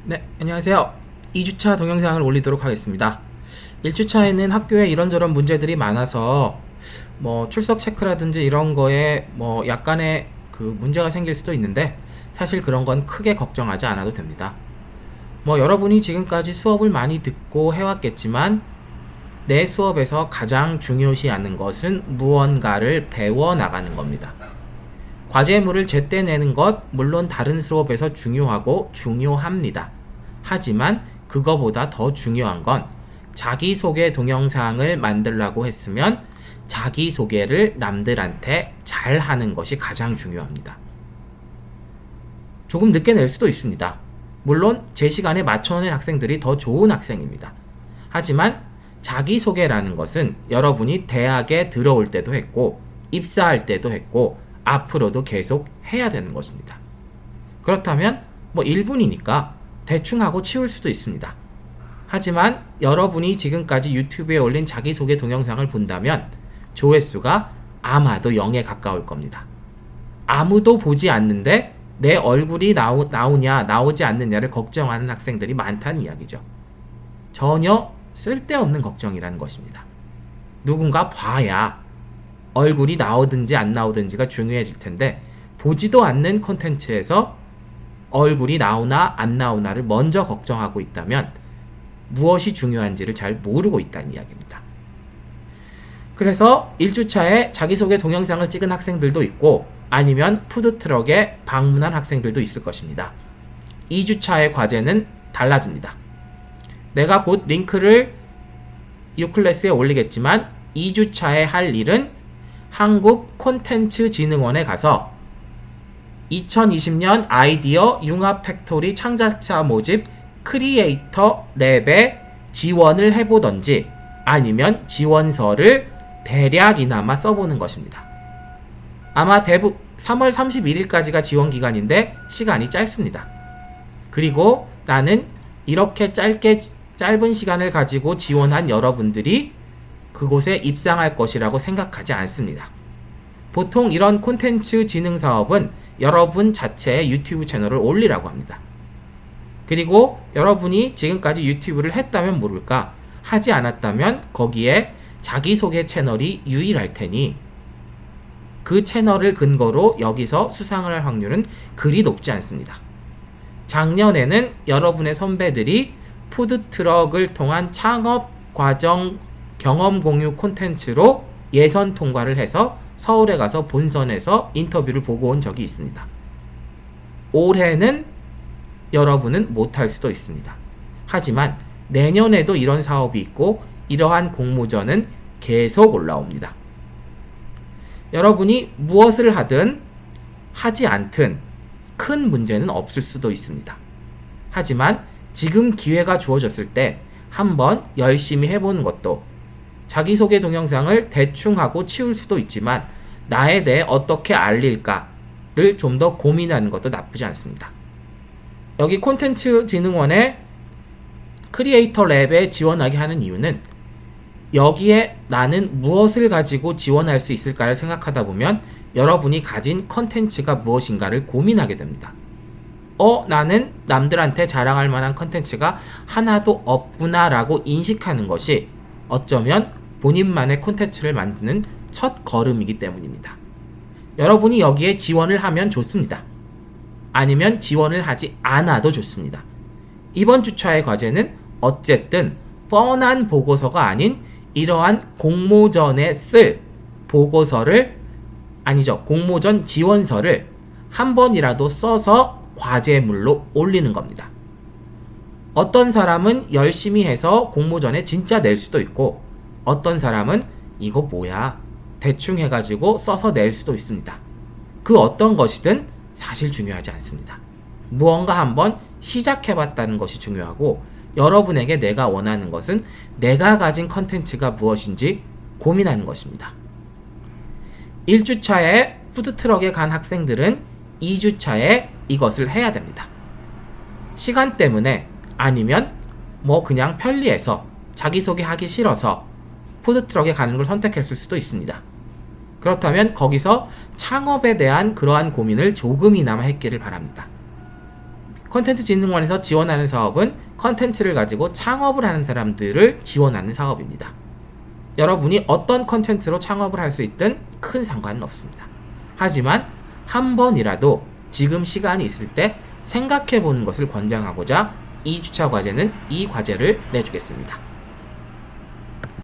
네, 안녕하세요. 2주차 동영상을 올리도록 하겠습니다. 1주차에는 학교에 이런저런 문제들이 많아서 출석 체크라든지 이런 거에 약간의 그 문제가 생길 수도 있는데 사실 그런 건 크게 걱정하지 않아도 됩니다. 여러분이 지금까지 수업을 많이 듣고 해왔겠지만 내 수업에서 가장 중요시하는 것은 무언가를 배워 나가는 겁니다. 과제물을 제때 내는 것 물론 다른 수업에서 중요하고 중요합니다. 하지만 그거보다 더 중요한 건 자기소개 동영상을 만들라고 했으면 자기소개를 남들한테 잘 하는 것이 가장 중요합니다. 조금 늦게 낼 수도 있습니다. 물론 제 시간에 맞춰낸 학생들이 더 좋은 학생입니다. 하지만 자기소개라는 것은 여러분이 대학에 들어올 때도 했고 입사할 때도 했고 앞으로도 계속 해야 되는 것입니다. 그렇다면 1분이니까 대충 하고 치울 수도 있습니다. 하지만 여러분이 지금까지 유튜브에 올린 자기소개 동영상을 본다면 조회수가 아마도 0에 가까울 겁니다. 아무도 보지 않는데 내 얼굴이 나오냐 나오지 않느냐를 걱정하는 학생들이 많다는 이야기죠. 전혀 쓸데없는 걱정이라는 것입니다. 누군가 봐야 얼굴이 나오든지 안 나오든지가 중요해질 텐데 보지도 않는 콘텐츠에서 얼굴이 나오나 안 나오나를 먼저 걱정하고 있다면 무엇이 중요한지를 잘 모르고 있다는 이야기입니다. 그래서 1주차에 자기소개 동영상을 찍은 학생들도 있고 아니면 푸드트럭에 방문한 학생들도 있을 것입니다. 2주차의 과제는 달라집니다. 내가 곧 링크를 U클래스에 올리겠지만 2주차에 할 일은 한국콘텐츠진흥원에 가서 2020년 아이디어 융합 팩토리 창작자 모집 크리에이터 랩에 지원을 해보던지 아니면 지원서를 대략이나마 써보는 것입니다. 아마 3월 31일까지가 지원 기간인데 시간이 짧습니다. 그리고 나는 이렇게 짧은 시간을 가지고 지원한 여러분들이 그곳에 입상할 것이라고 생각하지 않습니다. 보통 이런 콘텐츠 진흥 사업은 여러분 자체의 유튜브 채널을 올리라고 합니다. 그리고 여러분이 지금까지 유튜브를 했다면 모를까, 하지 않았다면 거기에 자기소개 채널이 유일할 테니 그 채널을 근거로 여기서 수상을 할 확률은 그리 높지 않습니다. 작년에는 여러분의 선배들이 푸드트럭을 통한 창업 과정 경험 공유 콘텐츠로 예선 통과를 해서 서울에 가서 본선에서 인터뷰를 보고 온 적이 있습니다. 올해는 여러분은 못할 수도 있습니다. 하지만 내년에도 이런 사업이 있고 이러한 공모전은 계속 올라옵니다. 여러분이 무엇을 하든 하지 않든 큰 문제는 없을 수도 있습니다. 하지만 지금 기회가 주어졌을 때 한번 열심히 해보는 것도 자기소개 동영상을 대충 하고 치울 수도 있지만 나에 대해 어떻게 알릴까를 좀 더 고민하는 것도 나쁘지 않습니다. 여기 콘텐츠진흥원의 크리에이터 랩에 지원하게 하는 이유는 여기에 나는 무엇을 가지고 지원할 수 있을까를 생각하다 보면 여러분이 가진 컨텐츠가 무엇인가를 고민하게 됩니다. 나는 남들한테 자랑할 만한 컨텐츠가 하나도 없구나 라고 인식하는 것이 어쩌면 본인만의 콘텐츠를 만드는 첫 걸음이기 때문입니다. 여러분이 여기에 지원을 하면 좋습니다. 아니면 지원을 하지 않아도 좋습니다. 이번 주차의 과제는 어쨌든 뻔한 보고서가 아닌 이러한 공모전에 쓸 공모전 지원서를 한 번이라도 써서 과제물로 올리는 겁니다. 어떤 사람은 열심히 해서 공모전에 진짜 낼 수도 있고 어떤 사람은 이거 뭐야 대충 해가지고 써서 낼 수도 있습니다. 그 어떤 것이든 사실 중요하지 않습니다. 무언가 한번 시작해봤다는 것이 중요하고 여러분에게 내가 원하는 것은 내가 가진 컨텐츠가 무엇인지 고민하는 것입니다. 1주차에 푸드트럭에 간 학생들은 2주차에 이것을 해야 됩니다. 시간 때문에 아니면 그냥 편리해서 자기소개하기 싫어서 푸드트럭에 가는 걸 선택했을 수도 있습니다. 그렇다면 거기서 창업에 대한 그러한 고민을 조금이나마 했기를 바랍니다. 콘텐츠진흥원에서 지원하는 사업은 콘텐츠를 가지고 창업을 하는 사람들을 지원하는 사업입니다. 여러분이 어떤 콘텐츠로 창업을 할 수 있든 큰 상관은 없습니다. 하지만 한 번이라도 지금 시간이 있을 때 생각해 보는 것을 권장하고자 2주차 과제는 이 과제를 내주겠습니다.